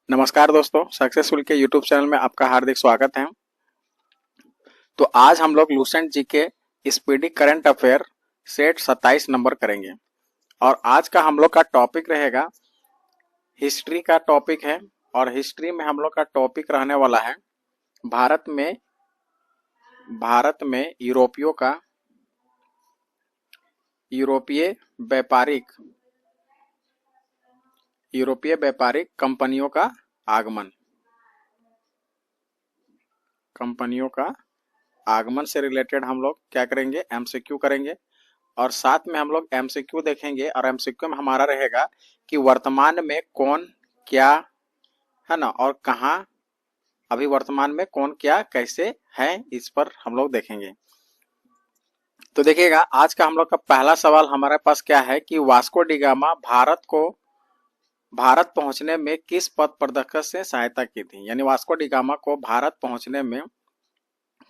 नमस्कार दोस्तों, सक्सेसफुल के यूट्यूब चैनल में आपका हार्दिक स्वागत है। तो आज हम लोग लूसेंट जी के speedy current affair set 27 number करेंगे और आज का हम लोग का टॉपिक रहेगा हिस्ट्री का टॉपिक है। और हिस्ट्री में हम लोग का टॉपिक रहने वाला है भारत में यूरोपीय व्यापारिक कंपनियों का आगमन से रिलेटेड हम लोग क्या करेंगे, एमसीक्यू करेंगे। और साथ में हम लोग एमसीक्यू देखेंगे और एमसीक्यू में हमारा रहेगा कि वर्तमान में कौन क्या है ना, और कहाँ अभी वर्तमान में कौन क्या कैसे है, इस पर हम लोग देखेंगे। तो देखिएगा, आज का हम लोग का पहला सवाल हमारे पास क्या है कि वास्को डी गामा भारत पहुंचने में किस पथ प्रदर्शक से सहायता की थी। यानी वास्को डी गामा को भारत पहुंचने में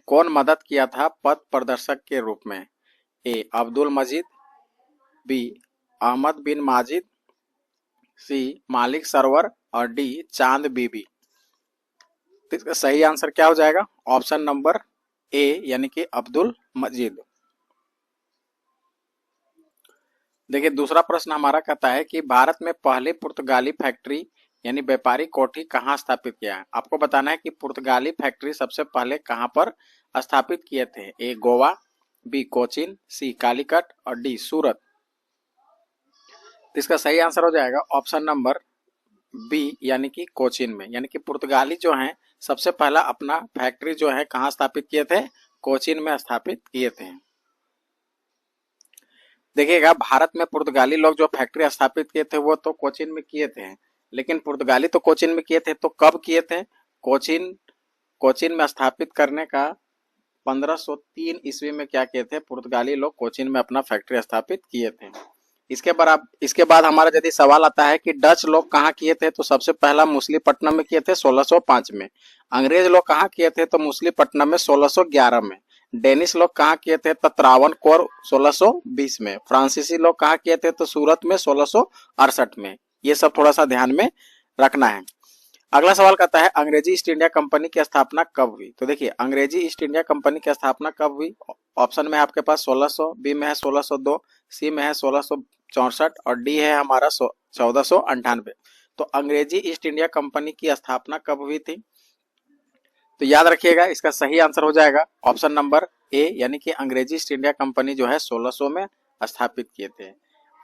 कौन मदद किया था पथ प्रदर्शक के रूप में। ए अब्दुल मजीद, बी अहमद बिन माजिद, सी मालिक सरवर और डी चांद बीबी। तो इसका सही आंसर क्या हो जाएगा? ऑप्शन नंबर ए यानी कि अब्दुल मजीद। देखिए, दूसरा प्रश्न हमारा कहता है कि भारत में पहली पुर्तगाली फैक्ट्री यानी व्यापारी कोठी कहाँ स्थापित किया है। आपको बताना है कि पुर्तगाली फैक्ट्री सबसे पहले कहाँ पर स्थापित किए थे। ए गोवा, बी कोचीन, सी कालीकट और डी सूरत। इसका सही आंसर हो जाएगा ऑप्शन नंबर बी यानी कि कोचीन में। यानी कि पुर्तगाली जो है सबसे पहला अपना फैक्ट्री जो है कहाँ स्थापित किए थे, कोचीन में स्थापित किए थे। देखिएगा, भारत में पुर्तगाली लोग जो फैक्ट्री स्थापित किए थे वो तो कोचीन में किए थे, लेकिन पुर्तगाली तो कोचीन में किए थे, तो कब किए थे? कोचीन में स्थापित करने का 1503 ईस्वी में क्या किए थे, पुर्तगाली लोग कोचीन में अपना फैक्ट्री स्थापित किए थे। इसके बाद हमारा यदि सवाल आता है कि डच लोग कहाँ किए थे, तो सबसे पहला मछलीपट्टनम में किए थे 1605 में। अंग्रेज लोग कहाँ किए थे, तो मछलीपट्टनम में 1611 में। डेनिश लोग कहाँ किए थे, तो त्रावणकोर 1620 में। फ्रांसीसी लोग कहाँ किए थे, तो सूरत में 1668 में। ये सब थोड़ा सा ध्यान में रखना है। अगला सवाल कहता है अंग्रेजी ईस्ट इंडिया कंपनी की स्थापना कब हुई। तो देखिए, अंग्रेजी ईस्ट इंडिया कंपनी की स्थापना कब हुई? ऑप्शन में आपके पास 1600, बी में है 1602, सी में है 1664 और डी है हमारा 1498। तो अंग्रेजी ईस्ट इंडिया कंपनी की स्थापना कब हुई थी? तो याद रखिएगा, इसका सही आंसर हो जाएगा ऑप्शन नंबर ए यानी कि अंग्रेजी ईस्ट इंडिया कंपनी जो है 1600 में स्थापित किए थे।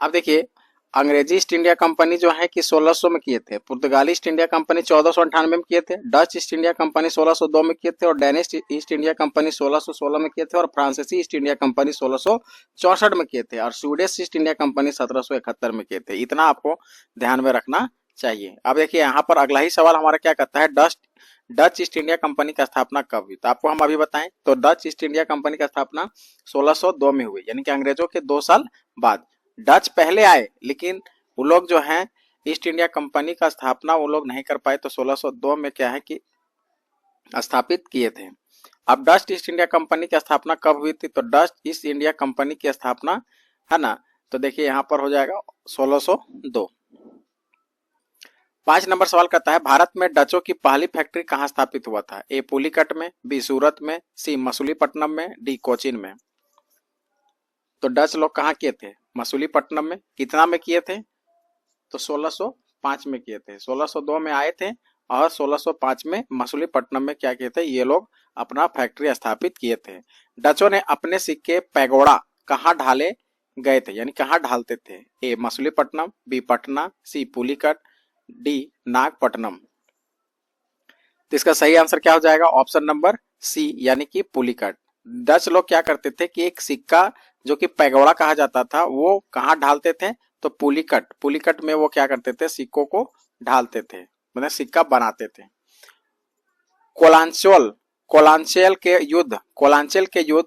अब देखिए, अंग्रेजी ईस्ट इंडिया कंपनी जो है कि 1600 में किए थे, पुर्तगाली ईस्ट इंडिया कंपनी 1498 में किए थे, डच ईस्ट इंडिया कंपनी 1602 में किए थे और डेनिश ईस्ट इंडिया कंपनी 1616 में किए थे और फ्रांसीसी ईस्ट इंडिया कंपनी 1664 में किए थे और स्वीडिश ईस्ट इंडिया कंपनी 1771 में किए थे। इतना आपको ध्यान में रखना चाहिए। अब देखिए, यहाँ पर अगला ही सवाल हमारा क्या कहता है, डच ईस्ट इंडिया कंपनी की स्थापना कब हुई। तो आपको हम अभी बताएं तो डच ईस्ट इंडिया कंपनी की स्थापना 1602 में हुई, यानी कि अंग्रेजों के 2 साल बाद। डच पहले आए, लेकिन वो लोग जो हैं ईस्ट इंडिया कंपनी का स्थापना वो लोग नहीं कर पाए, तो 1602 में क्या है कि स्थापित किए थे। अब डच ईस्ट इंडिया कंपनी की स्थापना कब हुई थी? तो डच ईस्ट इंडिया कंपनी की स्थापना है ना, तो देखिए यहाँ पर हो जाएगा 1602। 5 नंबर सवाल कहता है भारत में डचों की पहली फैक्ट्री कहाँ स्थापित हुआ था। ए पुलिकट में, बी सूरत में, सी मसूलीपट्टनम में, डी कोचीन में। तो डच लोग कहाँ किए थे? मसूलीपट्टनम में। कितना में किए थे? तो 1605 में किए थे। 1602 में आए थे और 1605 में मसूलीपट्टनम में क्या किए थे, ये लोग अपना फैक्ट्री स्थापित किए थे। डचों ने अपने सिक्के पैगोड़ा कहाँ ढाले गए थे, यानी कहाँ ढालते थे। ए मसूलीपट्टनम, बी पटना, सी पुलिकट, डी नागपट्टनम। तो इसका सही आंसर क्या हो जाएगा? ऑप्शन नंबर सी यानी कि पुलिकट। डच लोग क्या करते थे कि एक सिक्का जो कि पैगोड़ा कहा जाता था वो कहाँ ढालते थे, तो पुलिकट में वो क्या करते थे, सिक्कों को ढालते थे, मतलब सिक्का बनाते थे। कोलांचेल के युद्ध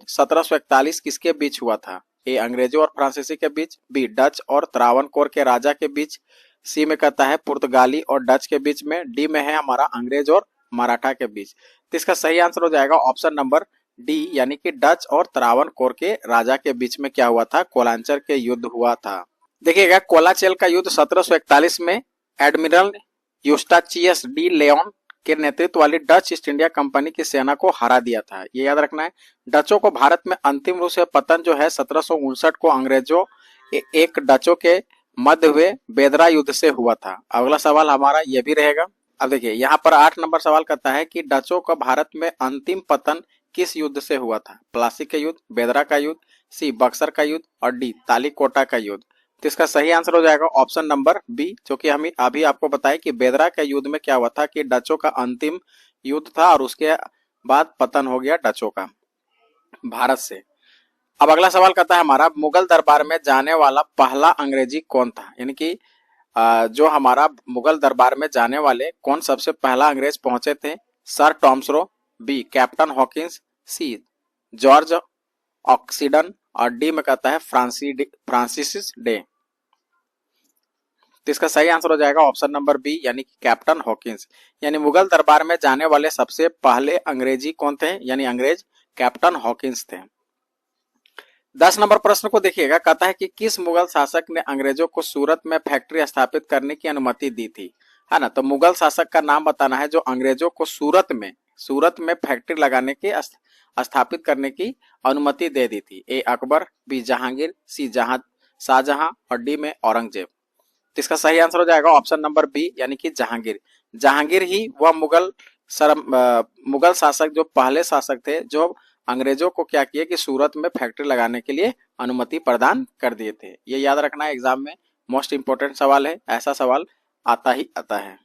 1741 किसके बीच हुआ था। ए अंग्रेजों और फ्रांसीसी के बीच, बी डच और त्रावणकोर के राजा के बीच, सी में कहता है पुर्तगाली और डच के बीच में, डी में है हमारा अंग्रेज और मराठा के बीच। तो इसका सही आंसर हो जाएगा ऑप्शन नंबर डी यानी कि डच और त्रावणकोर के राजा के बीच में क्या हुआ था, कोलांचल के युद्ध हुआ था। देखिएगा, कोलांचल का युद्ध 1741 में एडमिरल यूस्टाचियस डी लेऑन के नेतृत्व वाली डच ईस्ट इंडिया कंपनी की सेना को हरा दिया था। ये याद रखना है। डचों को भारत में अंतिम रूप से पतन जो है 1759 को अंग्रेजों एक डचों के मध्य हुए बेदरा युद्ध से हुआ था। अगला सवाल हमारा ये भी रहेगा। अब देखिए यहाँ पर 8 नंबर सवाल कहता है कि डचों का भारत में अंतिम पतन किस युद्ध से हुआ था? प्लासी का युद्ध, बेदरा का युद्ध, सी बक्सर का युद्ध और डी तालीकोटा का युद्ध। तो इसका सही आंसर हो जाएगा ऑप्शन नंबर बी, जो कि हम अभी आपको बताया कि बेदरा के युद्ध में क्या हुआ था कि डचों का अंतिम युद्ध था और उसके बाद पतन हो गया डचों का भारत से। अब अगला सवाल कहता है हमारा, मुगल दरबार में जाने वाला पहला अंग्रेजी कौन था? यानी कि जो हमारा मुगल दरबार में जाने वाले कौन सबसे पहला अंग्रेज पहुंचे थे? Sir टॉम्सरो, B captain Hawkins, C George ऑक्सीडन और डी में कहता है फ्रांसिस डे। तो इसका सही आंसर हो जाएगा ऑप्शन नंबर बी यानी कि कैप्टन हॉकिंस। यानी मुगल दरबार में जाने वाले सबसे पहले अंग्रेजी कौन थे? यानी अंग्रेज कैप्टन हॉकिंस थे। 10 नंबर प्रश्न को देखिएगा, कहता है कि किस मुगल शासक ने अंग्रेजों को सूरत में फैक्ट्री स्थापित करने की अनुमति दी थी? है ना। तो मुगल शासक का नाम बताना है जो अंग्रेजों को सूरत में फैक्ट्री लगाने की स्थापित करने की अनुमति दे दी थी। ए अकबर, बी जहांगीर, सी शाहजहां और डी में औरंगजेब। तो इसका सही आंसर हो जाएगा ऑप्शन नंबर बी यानी कि जहांगीर। जहांगीर ही वह मुगल शासक जो पहले शासक थे जो अंग्रेजों को क्या किए कि सूरत में फैक्ट्री लगाने के लिए अनुमति प्रदान कर दिए थे। ये याद रखना है, एग्जाम में मोस्ट इंपोर्टेंट सवाल है, ऐसा सवाल आता ही आता है।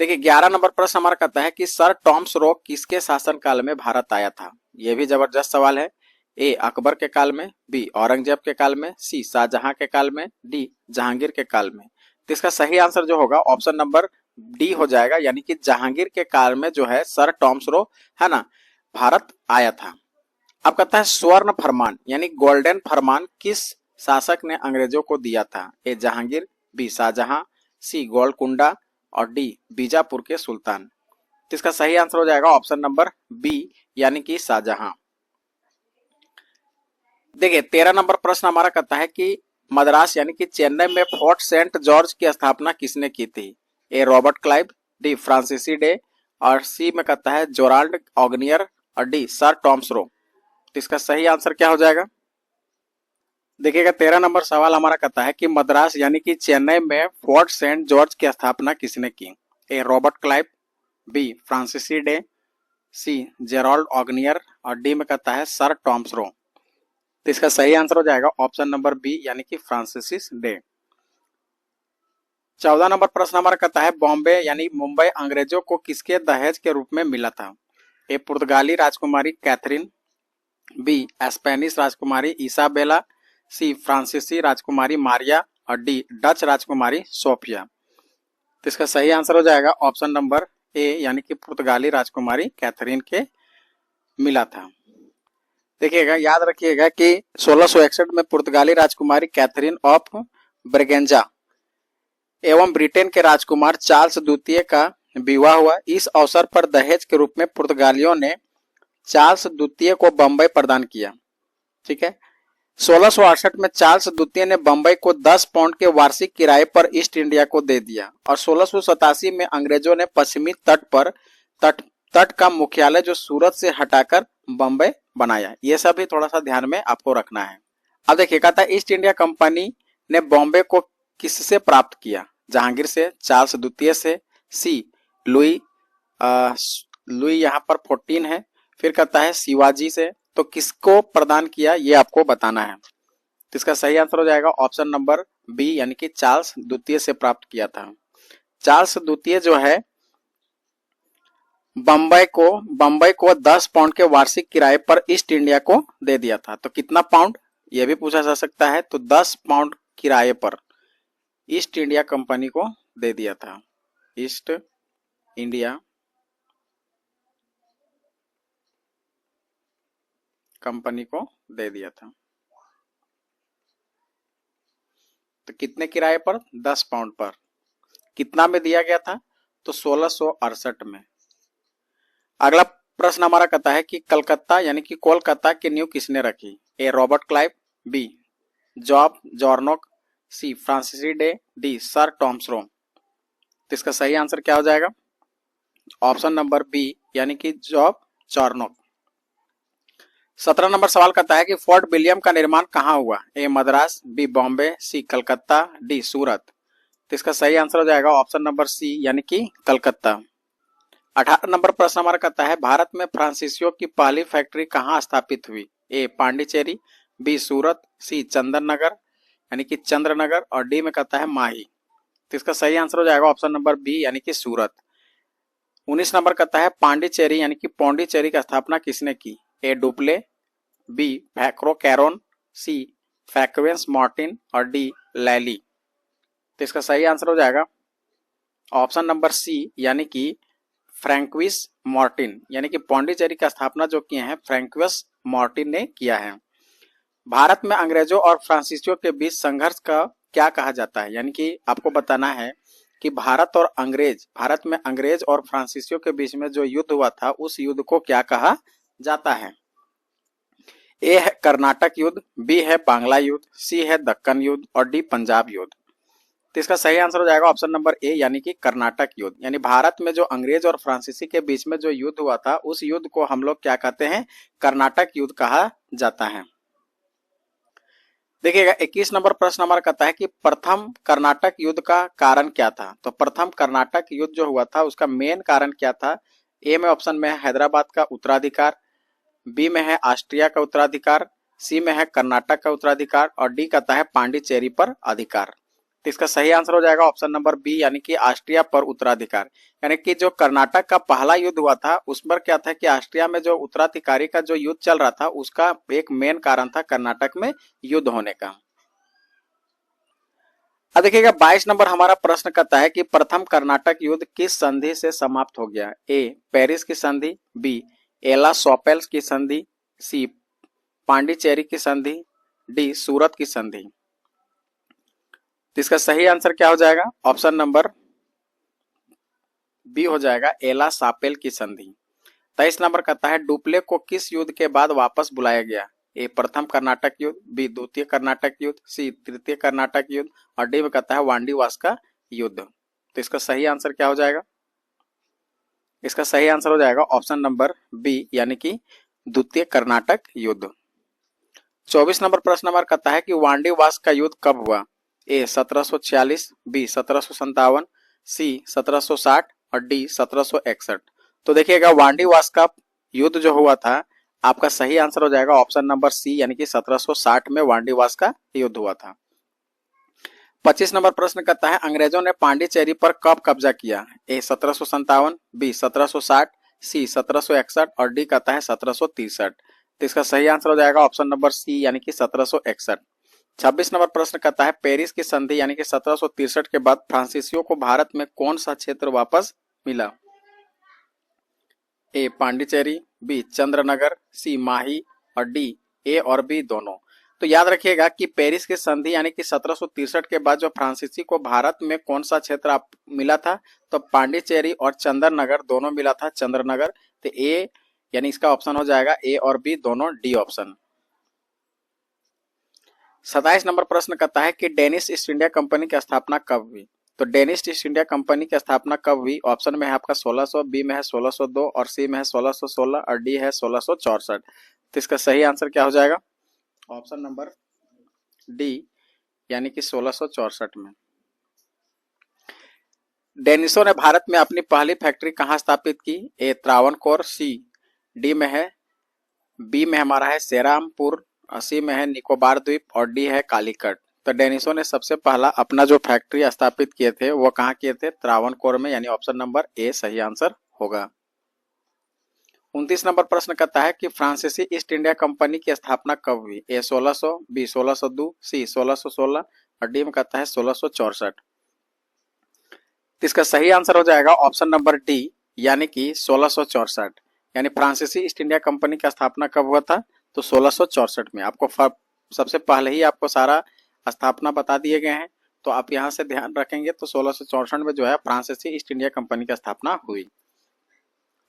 देखिए 11 नंबर प्रश्न हमारा कहता है कि सर टॉम्स रो किसके शासनकाल में भारत आया था? यह भी जबरदस्त सवाल है। ए अकबर के काल में, बी औरंगजेब के काल में, सी शाहजहां के काल में, डी जहांगीर के काल में। तो इसका सही आंसर जो होगा ऑप्शन नंबर डी हो जाएगा यानी कि जहांगीर के काल में जो है सर टॉम्स रो है ना भारत आया था। अब कहता है स्वर्ण फरमान यानी गोल्डन फरमान किस शासक ने अंग्रेजों को दिया था? ए जहांगीर, बी शाहजहां, सी गोलकुंडा और डी बीजापुर के सुल्तान। तो इसका सही आंसर हो जाएगा ऑप्शन नंबर बी यानी कि शाहजहां। देखिए 13 नंबर प्रश्न हमारा कहता है कि मद्रास यानी कि चेन्नई में फोर्ट सेंट जॉर्ज की स्थापना किसने की थी? ए रॉबर्ट क्लाइव, डी फ्रांसीसी डे और सी में कहता है जोराल्ड ऑगनियर और डी सर टॉम्स रो। तो इसका सही आंसर क्या हो जाएगा? देखिएगा 13 नंबर सवाल हमारा कहता है कि मद्रास यानी कि चेन्नई में फोर्ट सेंट जॉर्ज की स्थापना किसने की? ए रॉबर्ट क्लाइव, बी फ्रांसीसी डे, सी जेराल्ड ऑगनियर और डी में कहता है सर टॉम्स रो। तो इसका सही आंसर हो जाएगा ऑप्शन नंबर बी यानी कि फ्रांसिस डे। 14 नंबर प्रश्न हमारा कहता है बॉम्बे यानी मुंबई अंग्रेजों को किसके दहेज के रूप में मिला था? ए पुर्तगाली राजकुमारी कैथरीन, बी स्पेनिश राजकुमारी इसाबेला, सी फ्रांसीसी राजकुमारी मारिया और डी डच राजकुमारी सोफिया। तो इसका सही आंसर हो जाएगा ऑप्शन नंबर ए यानी कि पुर्तगाली राजकुमारी कैथरीन के मिला था। देखिएगा याद रखिएगा कि 1661 में पुर्तगाली राजकुमारी कैथरीन ऑफ ब्रेगेंजा एवं ब्रिटेन के राजकुमार चार्ल्स द्वितीय का विवाह हुआ। इस अवसर पर दहेज के रूप में पुर्तगालियों ने चार्ल्स द्वितीय को बंबई प्रदान किया। ठीक है। 1668 में चार्ल्स द्वितीय ने बंबई को 10 पाउंड के वार्षिक किराए पर ईस्ट इंडिया को दे दिया और 1687 में अंग्रेजों ने पश्चिमी तट का मुख्यालय जो सूरत से हटाकर बंबई बनाया। ये सब भी थोड़ा सा ध्यान में आपको रखना है। अब देखिए कहता है ईस्ट इंडिया कंपनी ने बॉम्बे को किससे प्राप्त किया? जहांगीर से, चार्ल्स द्वितीय से, सी लुई यहाँ पर 14 है, फिर कहता है शिवाजी से। तो किसको प्रदान किया ये आपको बताना है। तो इसका सही आंसर हो जाएगा ऑप्शन नंबर बी यानी कि चार्ल्स द्वितीय से प्राप्त किया था। चार्ल्स द्वितीय जो है बंबई को 10 पाउंड के वार्षिक किराए पर ईस्ट इंडिया को दे दिया था। तो कितना पाउंड यह भी पूछा जा सकता है। तो 10 पाउंड किराए पर ईस्ट इंडिया कंपनी को दे दिया था। ईस्ट इंडिया कंपनी को दे दिया था। तो कितने किराए पर? 10 पाउंड पर। कितना में दिया गया था? तो 1668 में। अगला प्रश्न हमारा कहता है कि कलकत्ता यानी कि कोलकाता की नींव किसने रखी? ए रॉबर्ट क्लाइव, बी जॉब जॉर्नोक, सी फ्रांसीसी डे, डी सर टॉम्स रो। तो इसका सही आंसर क्या हो जाएगा? ऑप्शन नंबर बी यानी कि जॉब चार्नोक। 17 नंबर सवाल कहता है कि फोर्ट विलियम का निर्माण कहाँ हुआ? ए मद्रास, बी बॉम्बे, सी कलकत्ता, डी सूरत। तो इसका सही आंसर हो जाएगा ऑप्शन नंबर सी यानी कि कलकत्ता। 18 नंबर प्रश्न हमारा कहता है भारत में फ्रांसीसियों की पहली फैक्ट्री कहाँ स्थापित हुई? ए पांडिचेरी, बी सूरत, सी चंदन नगर यानी कि चंद्रनगर और डी में कहता है माही। तो इसका सही आंसर हो जाएगा ऑप्शन नंबर बी यानी कि सूरत। 19 नंबर कहता है पांडिचेरी यानी कि पौंडीचेरी की स्थापना किसने की? ए डुप्ले, बी फैक्रो कैरोन, सी फैक्वेंस मार्टिन और डी लैली। तो इसका सही आंसर हो जाएगा ऑप्शन नंबर सी यानी कि फ्रैंक्विस मार्टिन, यानी कि पौंडीचेरी का स्थापना जो किए हैं फ्रैंक्विस मार्टिन ने किया है। भारत में अंग्रेजों और फ्रांसीसियों के बीच संघर्ष का क्या कहा जाता है? यानी कि आपको बताना है कि भारत में अंग्रेज और फ्रांसीसियों के बीच में जो युद्ध हुआ था उस युद्ध को क्या कहा जाता है? ए है कर्नाटक युद्ध, बी है बांग्ला युद्ध, सी है दक्कन युद्ध और डी पंजाब युद्ध। तो इसका सही आंसर हो जाएगा ऑप्शन नंबर ए यानी कि कर्नाटक युद्ध। यानी भारत में जो अंग्रेज और फ्रांसीसी के बीच में जो युद्ध हुआ था उस युद्ध को हम लोग क्या कहते हैं? कर्नाटक युद्ध कहा जाता है। देखिएगा 21 नंबर प्रश्न हमारा कहता है कि प्रथम कर्नाटक युद्ध का कारण क्या था? तो प्रथम कर्नाटक युद्ध जो हुआ था उसका मेन कारण क्या था? ए में ऑप्शन में है हैदराबाद का उत्तराधिकार, बी में है ऑस्ट्रिया का उत्तराधिकार, सी में है कर्नाटक का उत्तराधिकार और डी कहता है पांडिचेरी पर अधिकार। तो इसका सही आंसर हो जाएगा ऑप्शन नंबर बी यानी कि ऑस्ट्रिया पर उत्तराधिकार। यानी कि जो कर्नाटक का पहला युद्ध हुआ था उस पर क्या था कि ऑस्ट्रिया में जो उत्तराधिकारी का जो युद्ध चल रहा था उसका एक मेन कारण था कर्नाटक में युद्ध होने का। अब देखिएगा 22 नंबर हमारा प्रश्न कहता है कि प्रथम कर्नाटक युद्ध किस संधि से समाप्त हो गया? ए पेरिस की संधि, बी एला सोपेल्स की संधि, सी पांडिचेरी की संधि, डी सूरत की संधि। तो इसका सही आंसर क्या हो जाएगा? ऑप्शन नंबर बी हो जाएगा एला सापेल की संधि। 23 नंबर कहता है डुप्ले को किस युद्ध के बाद वापस बुलाया गया? ए प्रथम कर्नाटक युद्ध, बी द्वितीय कर्नाटक युद्ध, सी तृतीय कर्नाटक युद्ध और डी में कहता है वांडीवास का युद्ध। तो इसका सही आंसर क्या हो जाएगा? इसका सही आंसर हो जाएगा ऑप्शन नंबर बी यानी कि द्वितीय कर्नाटक युद्ध। 24 नंबर प्रश्न नंबर कहता है कि वांडीवास का युद्ध कब हुआ? ए 1746, बी 1757, सी 1760 और डी 1761। तो देखिएगा वांडीवास का युद्ध जो हुआ था आपका सही आंसर हो जाएगा ऑप्शन नंबर सी यानी कि 1760 में वांडीवास का युद्ध हुआ था। 25 नंबर प्रश्न कहता है अंग्रेजों ने पांडिचेरी पर कब कब्जा किया? ए 1757, बी 1760, सी 1761 और डी कहता है 1763। तो इसका सही आंसर हो जाएगा ऑप्शन नंबर सी यानी कि 1761। 26 नंबर प्रश्न कहता है पेरिस की संधि यानी कि 1763 के बाद फ्रांसीसियों को भारत में कौन सा क्षेत्र वापस मिला? ए पांडिचेरी, बी चंद्रनगर, सी माही और डी ए और बी दोनों। तो याद रखिएगा कि पेरिस की संधि यानी कि 1763 के बाद जो फ्रांसीसी को भारत में कौन सा क्षेत्र मिला था? तो पांडिचेरी और चंद्रनगर दोनों मिला था, चंद्रनगर। तो ए यानी इसका ऑप्शन हो जाएगा ए और बी दोनों, डी ऑप्शन। 27 नंबर प्रश्न कहता है कि डेनिश ईस्ट इंडिया कंपनी की स्थापना कब हुई? तो डेनिश ईस्ट इंडिया कंपनी की स्थापना कब हुई? ऑप्शन में है आपका 1600, बी में है 1602 और सी में है 1616 और डी है 1664। तो इसका सही आंसर क्या हो जाएगा? ऑप्शन नंबर डी यानी कि 1664 में। डेनिशों ने भारत में अपनी पहली फैक्ट्री कहाँ स्थापित की? ए त्रावणकोर, सी डी में है, बी में हमारा है सेरामपुर, सी में है निकोबार द्वीप और डी है कालीकट। तो डेनिशों ने सबसे पहला अपना जो फैक्ट्री स्थापित किए थे वो कहाँ किए थे? त्रावणकोर में, यानी ऑप्शन नंबर ए सही आंसर होगा। 29 नंबर प्रश्न कहता है कि फ्रांसीसी ईस्ट इंडिया कंपनी की स्थापना कब हुई? ए 1600, बी 1602, सी 1616 और डी में कहता है 1664। इसका सही आंसर हो जाएगा ऑप्शन नंबर डी यानी कि 1664। यानी फ्रांसीसी ईस्ट इंडिया कंपनी का स्थापना कब हुआ था? तो 1664 में। आपको सबसे पहले ही आपको सारा स्थापना बता दिए गए हैं, तो आप यहाँ से ध्यान रखेंगे तो 1664 में जो है फ्रांसीसी ईस्ट इंडिया कंपनी की स्थापना हुई।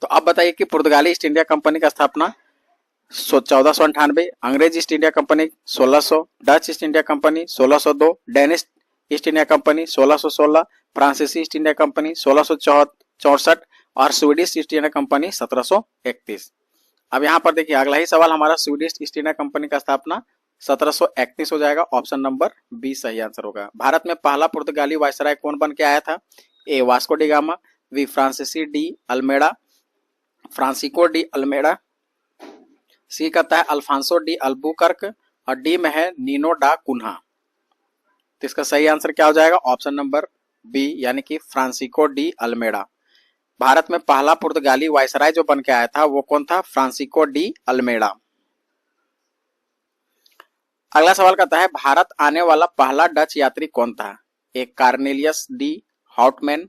तो अब बताइए कि पुर्तगाली ईस्ट इंडिया कंपनी का स्थापना 1498, अंग्रेज east India company 1600, Dutch east India company 1602, Danish east India company 1616, फ्रांसीसी ईस्ट इंडिया कंपनी 1664 और स्वीडिश ईस्ट इंडिया कंपनी 1731। अब यहाँ पर देखिए अगला ही सवाल हमारा, स्वीडिश ईस्ट इंडिया कंपनी का स्थापना 1731 हो जाएगा। ऑप्शन नंबर बी सही आंसर होगा। भारत में पहला पुर्तगाली वायसराय कौन बन के आया था? A Vasco da Gama, B Francisco de Almeida, Francisco de Almeida, C कहता है अल्फांसो डी अल्बुकर्क और डी में है नीनो डा कुन्हा। तो इसका सही आंसर क्या हो जाएगा? ऑप्शन नंबर बी यानी कि फ्रांसिको डी अल्मेडा। भारत में पहला पुर्तगाली वायसराय जो बन के आया था वो कौन था? Francisco de Almeida. अगला सवाल कहता है भारत आने वाला पहला डच यात्री कौन था? ए कार्नेलियस डी हाउटमैन,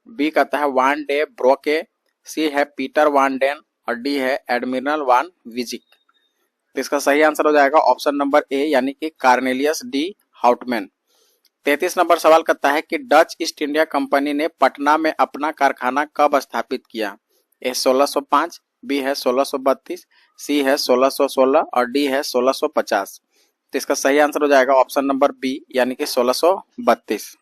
बी कहता है वान डे ब्रोके, सी है पीटर वान डेन और डी है एडमिरल वान विजिक। तो इसका सही आंसर हो जाएगा ऑप्शन नंबर ए यानी कि कार्नेलियस डी हाउटमैन। 33 नंबर सवाल कहता है कि डच ईस्ट इंडिया कंपनी ने पटना में अपना कारखाना कब स्थापित किया? ए 1605, बी है 1632, सी है 1616 और डी है 1650। तो इसका सही आंसर हो जाएगा ऑप्शन नंबर बी यानी कि 1632।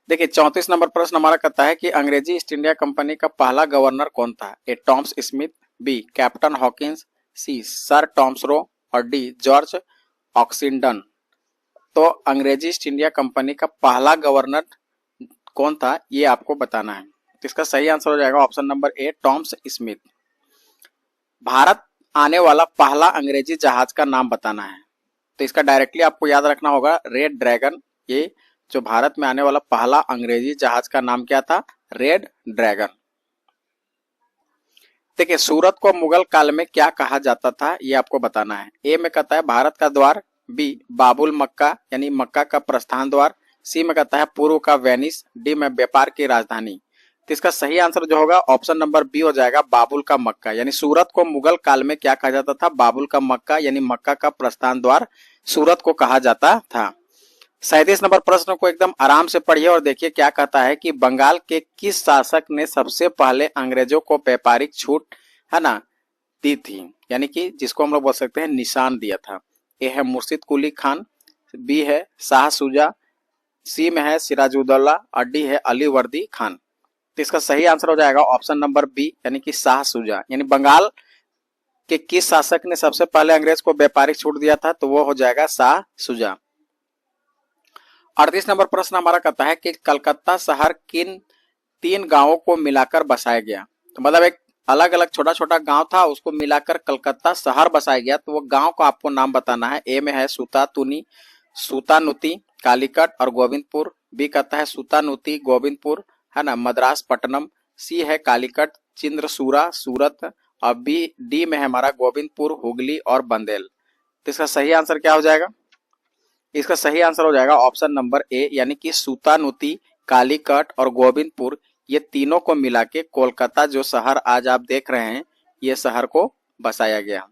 देखिए 34 नंबर प्रश्न हमारा कहता है कि अंग्रेजी ईस्ट इंडिया कंपनी का पहला गवर्नर कौन था? A Thomas Smith, B captain Hawkins, C sir Thomas Roe और डी जॉर्ज ऑक्सिंडन। तो अंग्रेजी ईस्ट इंडिया कंपनी का पहला गवर्नर कौन था ये आपको बताना है। तो इसका सही आंसर हो जाएगा ऑप्शन नंबर ए टॉम्स स्मिथ। भारत आने वाला पहला अंग्रेजी जहाज का नाम बताना है। तो इसका डायरेक्टली आपको याद रखना होगा रेड ड्रैगन। ये जो भारत में आने वाला पहला अंग्रेजी जहाज का नाम क्या था? Red dragon. देखिए सूरत को मुगल काल में क्या कहा जाता था ये आपको बताना है। ए में कहता है भारत का द्वार, बी बाबुल मक्का यानी मक्का का प्रस्थान द्वार, सी में कहता है पूर्व का वेनिस, डी में व्यापार की राजधानी। तो इसका सही आंसर जो होगा ऑप्शन नंबर बी हो जाएगा बाबुल का मक्का। यानी सूरत को मुगल काल में क्या कहा जाता था? बाबुल का मक्का यानी मक्का का प्रस्थान द्वार सूरत को कहा जाता था। 37 नंबर प्रश्न को एकदम आराम से पढ़िए और देखिए क्या कहता है कि बंगाल के किस शासक ने सबसे पहले अंग्रेजों को व्यापारिक छूट है ना दी थी, यानी कि जिसको हम लोग बोल सकते हैं निशान दिया था। ए है मुर्शिद कुली खान, बी है शाह सुजा, सी में है सिराजुद्दौला और डी है अली वर्दी खान। तो इसका सही आंसर हो जाएगा ऑप्शन नंबर बी यानी कि शाह सुजा। यानी बंगाल के किस शासक ने सबसे पहले अंग्रेज को व्यापारिक छूट दिया था? तो वो हो जाएगा शाह सुजा। 38 नंबर प्रश्न हमारा कहता है कि कलकत्ता शहर किन 3 गांवों को मिलाकर बसाया गया? तो मतलब एक अलग अलग छोटा छोटा गांव था उसको मिलाकर कलकत्ता शहर बसाया गया। तो वो गांव को आपको नाम बताना है। ए में है सूतातुनी, सूतानुती, कालीकट और गोविंदपुर, बी कहता है सूतानुती गोविंदपुर है ना मद्रास पट्टनम, सी है कालीकट चिंद्रसूरा सूरत और बी डी में है हमारा गोविंदपुर हुगली और बंदेल। तो इसका सही आंसर क्या हो जाएगा? इसका सही आंसर हो जाएगा ऑप्शन नंबर ए यानी कि सूतानुती, कालीकट और गोविंदपुर ये तीनों को मिला के कोलकाता जो शहर आज आप देख रहे हैं ये शहर को बसाया गया।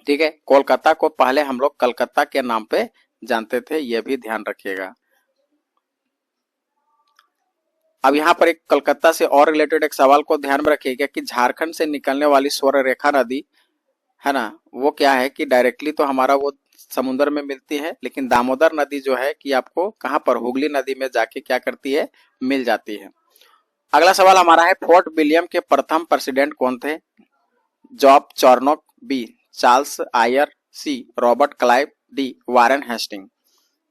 ठीक है, कोलकाता को पहले हम लोग कलकत्ता के नाम पे जानते थे, ये भी ध्यान रखिएगा। अब यहाँ पर एक कलकत्ता से और रिलेटेड एक सवाल को ध्यान में रखिएगा कि झारखंड से निकलने वाली स्वर्णरेखा नदी है ना वो क्या है कि डायरेक्टली तो हमारा वो समुद्र में मिलती है, लेकिन दामोदर नदी जो है कि आपको कहां पर हुगली नदी में जाके क्या करती है? मिल जाती है। अगला सवाल हमारा है फोर्ट विलियम के प्रथम प्रेसिडेंट कौन थे? Job Charnock, B Charles Eyre, C Robert Clive, D Warren Hasting.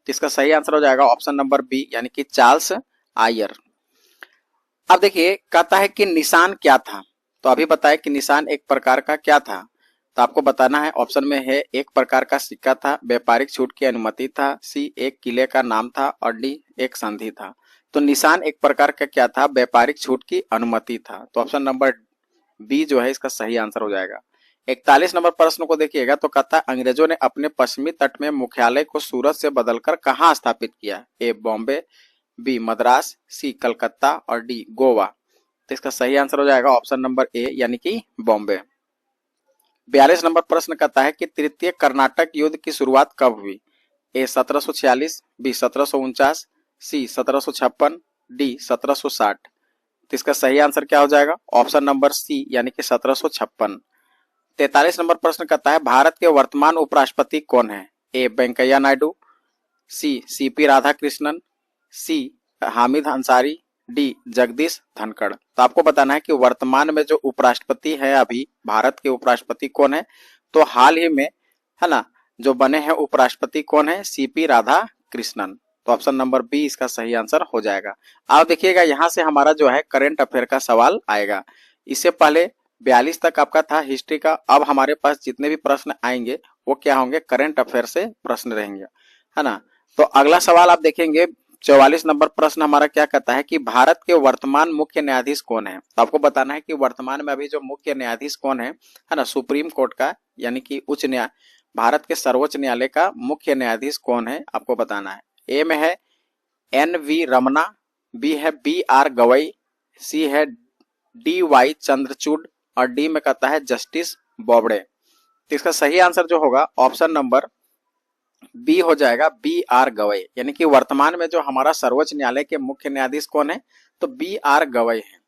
इसका सही आंसर हो जाएगा ऑप्शन नंबर बी यानी कि चार्ल्स आयर। अब देखिए कहता है कि निशान क्या था? तो अभी बताया कि निशान एक प्रकार का क्या था, तो आपको बताना है। ऑप्शन में है एक प्रकार का सिक्का था, व्यापारिक छूट की अनुमति था, सी एक किले का नाम था और डी एक संधि था। तो निशान एक प्रकार का क्या था? व्यापारिक छूट की अनुमति था। तो ऑप्शन नंबर बी जो है इसका सही आंसर हो जाएगा। 41 नंबर प्रश्न को देखिएगा तो कहता है अंग्रेजों ने अपने पश्चिमी तट में मुख्यालय को सूरत से बदलकर कहां स्थापित किया? ए बॉम्बे, बी मद्रास, सी कलकत्ता और डी गोवा। तो इसका सही आंसर हो जाएगा ऑप्शन नंबर ए यानी कि बॉम्बे। 42 नंबर प्रश्न कहता है कि तृतीय कर्नाटक युद्ध की शुरुआत कब हुई? ए 1746, बी 1749, सी 1756, डी 1760। तो इसका सही आंसर क्या हो जाएगा? ऑप्शन नंबर सी यानी कि 1756। 43 नंबर प्रश्न कहता है भारत के वर्तमान उपराष्ट्रपति कौन है? ए वेंकैया नायडू, सी सीपी राधाकृष्णन, सी हामिद अंसारी, डी जगदीश धनखड़। तो आपको बताना है कि वर्तमान में जो उपराष्ट्रपति है, अभी भारत के उपराष्ट्रपति कौन है। तो हाल ही में, है ना, जो बने हैं उपराष्ट्रपति कौन है, सीपी राधाकृष्णन। तो ऑप्शन नंबर बी इसका सही आंसर हो जाएगा। आप देखिएगा यहाँ से हमारा जो है करंट अफेयर का सवाल आएगा। इससे पहले 42 तक आपका था हिस्ट्री का। अब हमारे पास जितने भी प्रश्न आएंगे वो क्या होंगे, करंट अफेयर से प्रश्न रहेंगे, है ना। तो अगला सवाल आप देखेंगे 44 नंबर प्रश्न हमारा क्या कहता है कि भारत के वर्तमान मुख्य न्यायाधीश कौन है। तो आपको बताना है कि वर्तमान में अभी जो मुख्य न्यायाधीश कौन है ना, सुप्रीम कोर्ट का यानी कि उच्च न्याय, भारत के सर्वोच्च न्यायालय का मुख्य न्यायाधीश कौन है, आपको बताना है। ए में है एन.वी. रमना, बी है बी.आर. गवई, सी है डी.वाई. चंद्रचूड़ और डी में कहता है जस्टिस बोबड़े। तो इसका सही आंसर जो होगा ऑप्शन नंबर बी हो जाएगा, बी.आर. गवई। यानी कि वर्तमान में जो हमारा सर्वोच्च न्यायालय के मुख्य न्यायाधीश कौन है, तो बी.आर. गवई है।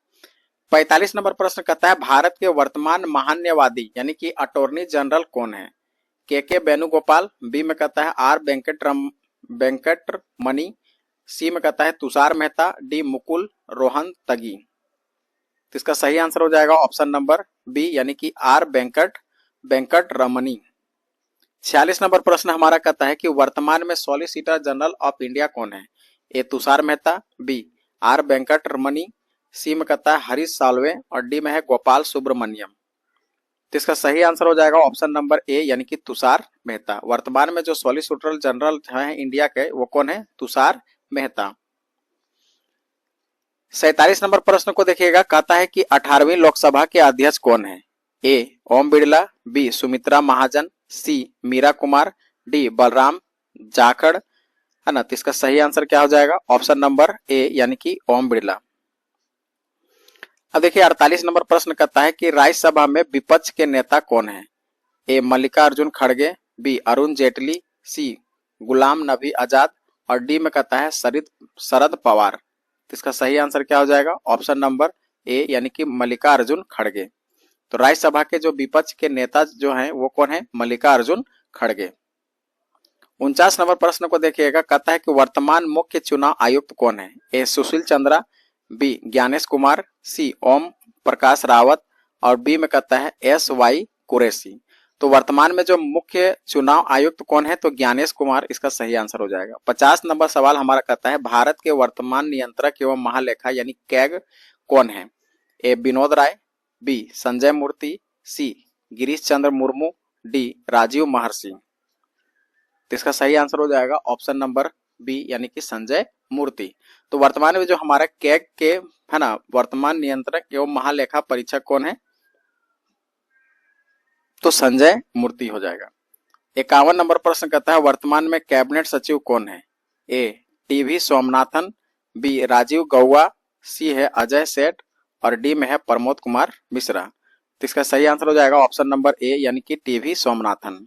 45 नंबर प्रश्न कहता है भारत के वर्तमान महान्यायवादी यानी कि अटॉर्नी जनरल कौन है। के वेणुगोपाल, बी में कहता है आर वेंकटरमणि, सी में कहता है तुषार मेहता, डी मुकुल रोहन तगी। तो इसका सही आंसर हो जाएगा ऑप्शन नंबर बी यानी कि आर वेंकटरमणि। 46 नंबर प्रश्न हमारा कहता है कि वर्तमान में सॉलिसिटर जनरल ऑफ इंडिया कौन है। ए तुषार मेहता, बी आर वेंकटरमणि, सी में कहता है हरीश साल्वे और डी में है गोपाल सुब्रमण्यम। तो इसका सही आंसर हो जाएगा ऑप्शन नंबर ए यानी कि तुषार मेहता। वर्तमान में जो सॉलिसिटर जनरल है इंडिया के वो कौन है, तुषार मेहता। 47 नंबर प्रश्न को देखिएगा, कहता है कि 18वीं लोकसभा के अध्यक्ष कौन है। ए ओम बिरला, बी सुमित्रा महाजन, सी मीरा कुमार, डी बलराम जाखड़, है ना। तो इसका सही आंसर क्या हो जाएगा, ऑप्शन नंबर ए यानी कि ओम बिरला। अब देखिए 48 नंबर प्रश्न कहता है कि राज्यसभा में विपक्ष के नेता कौन है। ए मल्लिकार्जुन खड़गे, बी अरुण जेटली, सी गुलाम नबी आजाद और डी में कहता है शरद पवार। तो इसका सही आंसर क्या हो जाएगा, ऑप्शन नंबर ए यानी कि मल्लिकार्जुन खड़गे। तो राज्यसभा के जो विपक्ष के नेता जो हैं वो कौन है, मल्लिकार्जुन खड़गे। 49 नंबर प्रश्न को देखिएगा, कहता है कि वर्तमान मुख्य चुनाव आयुक्त कौन है। ए सुशील चंद्रा, बी ज्ञानेश कुमार, सी ओम प्रकाश रावत और बी में कहता है एस.वाई. कुरैशी। तो वर्तमान में जो मुख्य चुनाव आयुक्त कौन है, तो ज्ञानेश कुमार इसका सही आंसर हो जाएगा। 50 नंबर सवाल हमारा कहता है भारत के वर्तमान नियंत्रक एवं महालेखा यानी कैग कौन है। ए विनोद राय, बी संजय मूर्ति, सी गिरीश चंद्र मुर्मू, डी राजीव महर्षि। तो इसका सही आंसर हो जाएगा ऑप्शन नंबर बी यानी कि संजय मूर्ति। तो वर्तमान में जो हमारा कैग के, है ना, वर्तमान नियंत्रक एवं महालेखा परीक्षक कौन है, तो संजय मूर्ति हो जाएगा। 51 नंबर प्रश्न कहता है वर्तमान में कैबिनेट सचिव कौन है। ए टी.वी. स्वामीनाथन, बी राजीव गौबा, सी है अजय सेठ और डी में है प्रमोद कुमार मिश्रा। तो इसका सही आंसर हो जाएगा ऑप्शन नंबर ए यानी कि टी.वी. स्वामीनाथन।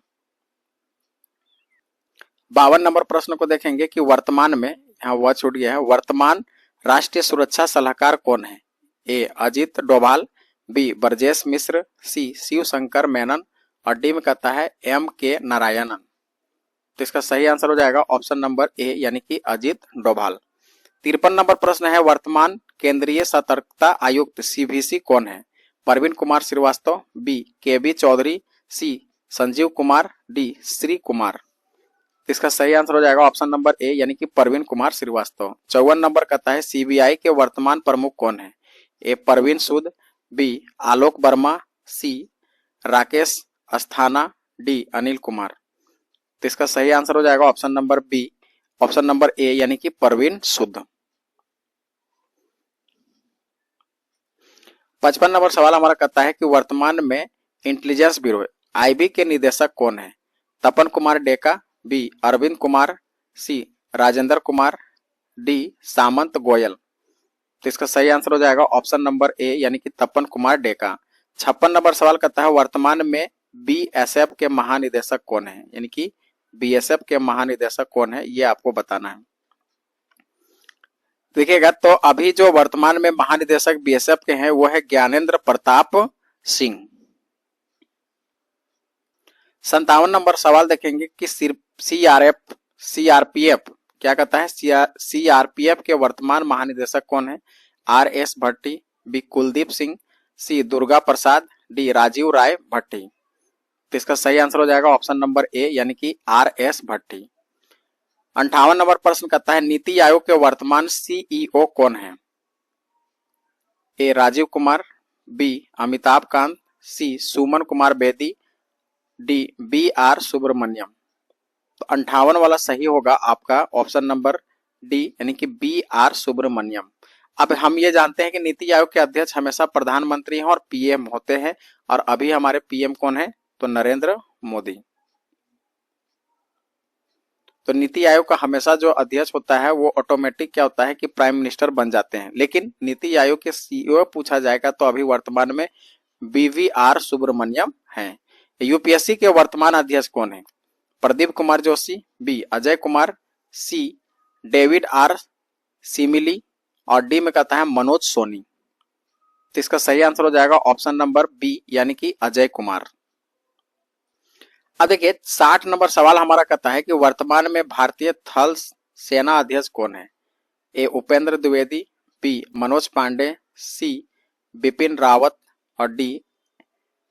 52 नंबर प्रश्न को देखेंगे कि वर्तमान में, यहाँ वह छूट गया है, वर्तमान राष्ट्रीय सुरक्षा सलाहकार कौन है। ए अजीत डोभाल, बी ब्रजेश मिश्र, सी शिव शंकर मेनन और डी में कहता है M.K. नारायणन। तो इसका सही आंसर हो जाएगा ऑप्शन नंबर ए यानी कि अजीत डोभाल। 53 नंबर प्रश्न है वर्तमान केंद्रीय सतर्कता आयुक्त CVC कौन है। परवीन कुमार श्रीवास्तव, बी KB चौधरी, सी संजीव कुमार, डी श्री कुमार। इसका सही आंसर हो जाएगा ऑप्शन नंबर ए यानी कि परवीन कुमार श्रीवास्तव। 54 नंबर कहता है CBI के वर्तमान प्रमुख कौन है। A Praveen Sood, B Alok Verma, C Rakesh Asthana, D Anil Kumar. तो इसका सही आंसर हो जाएगा option number B, option number A यानी कि परवीन सूद। 55 नंबर सवाल हमारा कहता है कि वर्तमान में इंटेलिजेंस ब्यूरो IB के निदेशक कौन है। तपन कुमार डेका, बी अरविंद कुमार, सी राजेंद्र कुमार, डी सामंत गोयल। तो इसका सही आंसर हो जाएगा ऑप्शन नंबर ए यानी कि तपन कुमार डेका। 56 नंबर सवाल कहता है वर्तमान में BSF के महानिदेशक कौन है, यानी कि BSF के महानिदेशक कौन है, ये आपको बताना है। देखिएगा तो अभी जो वर्तमान में महानिदेशक BSF के हैं वो है ज्ञानेंद्र प्रताप सिंह। 57 नंबर सवाल देखेंगे कि CRF सीआरपीएफ क्या कहता है, सीआरपीएफ के वर्तमान महानिदेशक कौन है? आर एस भट्टी, बी कुलदीप सिंह, सी दुर्गा प्रसाद, डी राजीव राय भट्टी। तो इसका सही आंसर हो जाएगा ऑप्शन नंबर ए यानी कि आर एस भट्टी। 58 नंबर प्रश्न कहता है नीति आयोग के वर्तमान सीईओ कौन है? A Rajiv Kumar, B Amitabh Kant, C Suman Kumar Bery, D B R Subrahmanyam. तो 58 वाला सही होगा आपका ऑप्शन नंबर डी यानी कि बी आर सुब्रमण्यम। अब हम ये जानते हैं कि नीति आयोग के अध्यक्ष हमेशा प्रधानमंत्री हैं और पीएम होते हैं, और अभी हमारे पीएम कौन है? तो नरेंद्र मोदी। तो नीति आयोग का हमेशा जो अध्यक्ष होता है वो ऑटोमेटिक क्या होता है कि प्राइम मिनिस्टर बन जाते हैं, लेकिन नीति आयोग के सीईओ पूछा जाएगा तो अभी वर्तमान में बीवीआर सुब्रमण्यम हैं। यूपीएससी के वर्तमान अध्यक्ष कौन है? Pradeep Kumar Joshi, B Ajay Kumar, C David R Syiemlieh, और डी में कहता है मनोज सोनी। तो इसका सही आंसर हो जाएगा ऑप्शन नंबर बी यानी कि अजय कुमार। अब देखिए 60 नंबर सवाल हमारा कहता है कि वर्तमान में भारतीय थल सेना अध्यक्ष कौन है? ए उपेंद्र द्विवेदी, बी मनोज पांडे, सी बिपिन रावत, और डी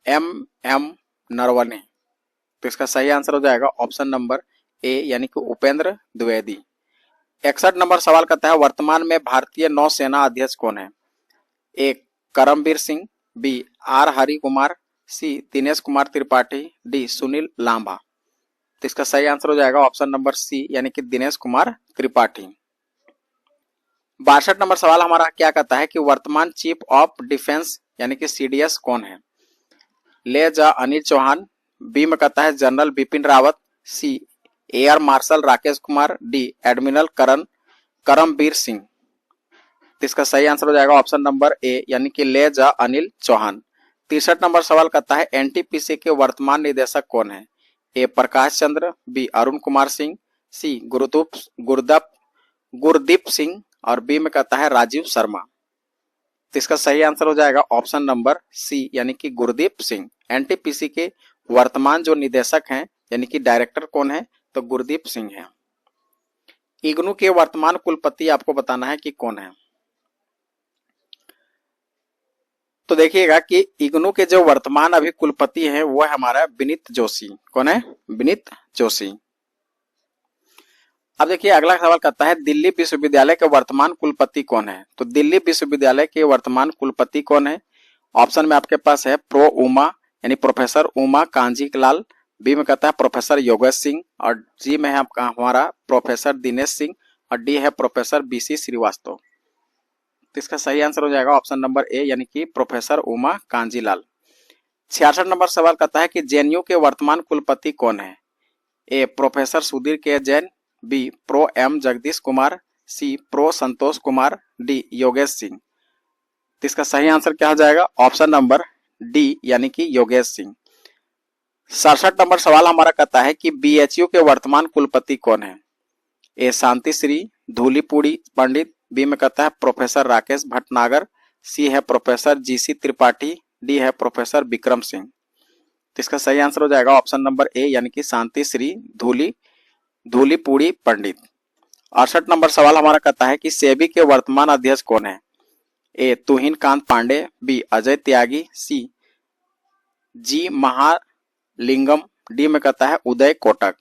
एम नरवणे। तो इसका सही आंसर हो जाएगा ऑप्शन नंबर ए यानी कि उपेंद्र द्विवेदी। 61 नंबर सवाल कहता है वर्तमान में भारतीय नौसेना अध्यक्ष कौन है? A Karambir Singh, B R Hari Kumar, C Dinesh Kumar Tripathi, D Sunil Lanba. तो इसका सही आंसर हो जाएगा ऑप्शन नंबर सी यानी कि दिनेश कुमार त्रिपाठी। 62 नंबर सवाल हमारा क्या कहता है कि वर्तमान चीफ ऑफ डिफेंस यानी कि सीडीएस कौन है? ले जा अनिल चौहान, बी में कहता है general Bipin Rawat, C air marshal Rakesh Kumar, D admiral Karambir Singh. तो इसका सही आंसर हो जाएगा ऑप्शन नंबर ए यानी कि ले जा अनिल चौहान। 63 नंबर सवाल कहता है एनटीपीसी के वर्तमान निदेशक कौन है? ए प्रकाश चंद्र, बी अरुण कुमार सिंह, सी गुरदीप सिंह, और बी में कहता है राजीव शर्मा। तो इसका सही आंसर हो जाएगा ऑप्शन नंबर सी यानी कि गुरदीप सिंह। एनटीपीसी के वर्तमान जो निदेशक हैं यानी कि डायरेक्टर कौन है? तो गुरदीप सिंह है। इग्नू के वर्तमान कुलपति आपको बताना है कि कौन है। तो देखिएगा कि इग्नू के जो वर्तमान अभी कुलपति हैं वो है हमारा विनीत जोशी। कौन है? विनीत जोशी। अब देखिए अगला सवाल कहता है दिल्ली विश्वविद्यालय के वर्तमान कुलपति कौन है? तो दिल्ली विश्वविद्यालय के वर्तमान कुलपति कौन है? ऑप्शन में आपके पास है प्रो उमा यानी प्रोफेसर उमा कांजी लाल, बी में कहता है प्रोफेसर योगेश सिंह, और जी में है आपका हमारा प्रोफेसर दिनेश सिंह, और डी है प्रोफेसर बीसी श्रीवास्तव। तो इसका सही आंसर हो जाएगा ऑप्शन नंबर ए यानी कि प्रोफेसर उमा कांजीलाल। 66 नंबर सवाल कहता है कि जेएनयू के वर्तमान कुलपति कौन है? ए professor Sudhir K Jain, B prof M Jagdish Kumar, C prof Santosh Kumar, D Yogesh Singh. तो इसका सही आंसर क्या हो जाएगा? ऑप्शन नंबर डी यानी कि योगेश सिंह। 67 नंबर सवाल हमारा कहता है कि बीएचयू के वर्तमान कुलपति कौन है? ए शांति श्री धूलीपुड़ी पंडित, बी में कहता है प्रोफेसर राकेश भटनागर, सी है प्रोफेसर जीसी त्रिपाठी, डी है प्रोफेसर विक्रम सिंह। तो इसका सही आंसर हो जाएगा ऑप्शन नंबर ए यानी कि शांति श्री धूलीपुड़ी पंडित। 68 नंबर सवाल हमारा कहता है कि सेबी के वर्तमान अध्यक्ष कौन है? ए तुहिन कांत पांडे, बी अजय त्यागी, सी जी महालिंगम, डी में कहता है उदय कोटक।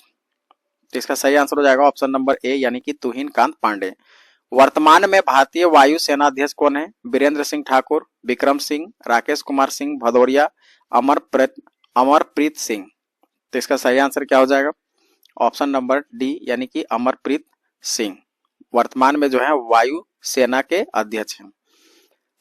तो इसका सही आंसर हो जाएगा ऑप्शन नंबर ए यानी कि तुहिन कांत पांडे। वर्तमान में भारतीय वायु सेना अध्यक्ष कौन है? बीरेंद्र सिंह ठाकुर, विक्रम सिंह, राकेश कुमार सिंह भदौरिया, अमरप्रीत सिंह। तो इसका सही आंसर क्या हो जाएगा? ऑप्शन नंबर डी यानी कि अमरप्रीत सिंह वर्तमान में जो है वायु सेना के अध्यक्ष हैं।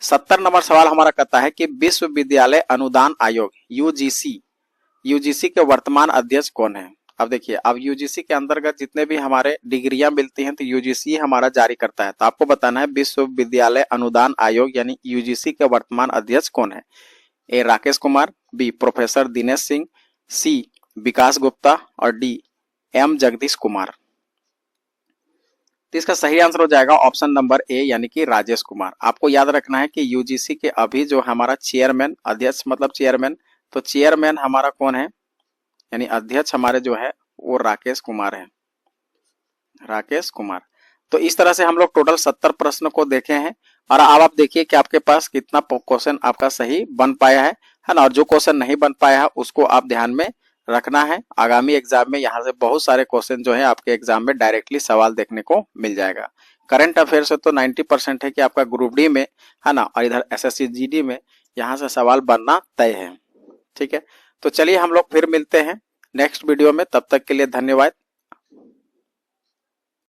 70 नंबर सवाल हमारा कहता है कि विश्वविद्यालय अनुदान आयोग यूजीसी के वर्तमान अध्यक्ष कौन है? अब देखिए अब यूजीसी के अंतर्गत जितने भी हमारे डिग्रियां मिलती हैं तो यूजीसी हमारा जारी करता है। तो आपको बताना है विश्वविद्यालय अनुदान आयोग यानी यूजीसी के वर्तमान अध्यक्ष कौन है? ए राकेश कुमार, बी प्रोफेसर दिनेश सिंह, सी विकास गुप्ता, और डी एम जगदीश कुमार। तो इसका सही आंसर हो जाएगा ऑप्शन नंबर ए यानी कि राजेश कुमार। आपको याद रखना है कि यूजीसी के अभी जो हमारा चेयरमैन, अध्यक्ष मतलब चेयरमैन, तो चेयरमैन हमारा कौन है यानी अध्यक्ष हमारे जो है वो राकेश कुमार है। राकेश कुमार। तो इस तरह से हम लोग टोटल 70 प्रश्न को देखे हैं और अब आप देखिए कि आपके पास कितना क्वेश्चन आपका सही बन पाया है ना। और जो क्वेश्चन नहीं बन पाया है उसको आप ध्यान में रखना है। आगामी एग्जाम में यहाँ से बहुत सारे क्वेश्चन जो है आपके एग्जाम में डायरेक्टली सवाल देखने को मिल जाएगा। करंट अफेयर से तो 90% है कि आपका ग्रुप डी में है ना, और इधर एसएससी जीडी में यहाँ से सवाल बनना तय है। ठीक है, तो चलिए हम लोग फिर मिलते हैं नेक्स्ट वीडियो में। तब तक के लिए धन्यवाद।